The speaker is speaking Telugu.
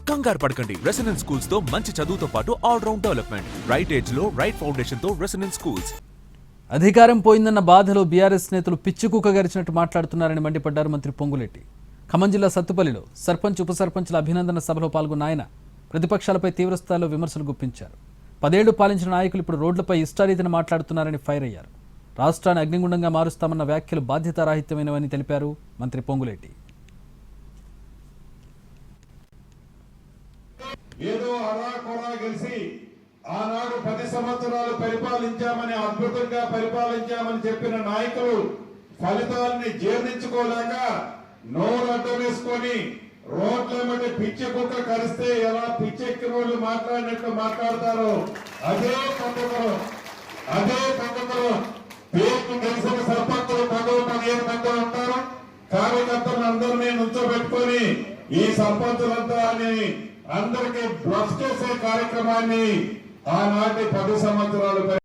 కంగారు పడకండి. రెసిడెన్స్ స్కూల్స్ తో మంచి చదువుతో పాటు all round development. Right age లో రైట్ ఫౌండేషన్ తో రెసిడెన్స్ స్కూల్స్. అధికారం పోయిందన్న బాధలో బీఆర్ఎస్ నేతలు పిచ్చికుక్క గరిచినట్టు మాట్లాడుతున్నారని మండిపడ్డారు మంత్రి పొంగులేటి. ఖమ్మం జిల్లా సత్తుపల్లిలో సర్పంచ్ ఉప సర్పంచ్ల అభినందన సభలో పాల్గొన్న ఆయన ప్రతిపక్షాలపై తీవ్రస్థాయిలో విమర్శలు గుప్పించారు. 10 ఏళ్లు పాలించిన నాయకులు ఇప్పుడు రోడ్లపై ఇష్టారీతిని మాట్లాడుతున్నారని ఫైర్ అయ్యారు. రాష్ట్రాన్ని అగ్నిగుండంగా మారుస్తామన్న వ్యాఖ్యలు బాధ్యతారాహిత్యమైనవని తెలిపారు మంత్రి పొంగులేటి. ఏదో అరాకొరా గెలిచి ఆనాడు 10 సంవత్సరాలు పరిపాలించామని, అద్భుతంగా పరిపాలించామని చెప్పిన నాయకులు ఫలితాలని జీర్ణించుకోలేక నోరు అడ్డం వేసుకొని రోడ్ల పిచ్చి కుక్క కరిస్తే ఎలా పిచ్చెక్కిన వాళ్ళు మాట్లాడినట్లు మాట్లాడతారో అదే పద్ధతిలో పేరుకు గెలిచిన సర్పంచులు 10-15 మంది ఉంటారు. కార్యకర్తలు అందరినీ నుంచోబెట్టుకొని ఈ సర్పంచులంతా అందరికీ బ్లష్ చేసే కార్యక్రమాన్ని ఆనాటి 10 సంవత్సరాలు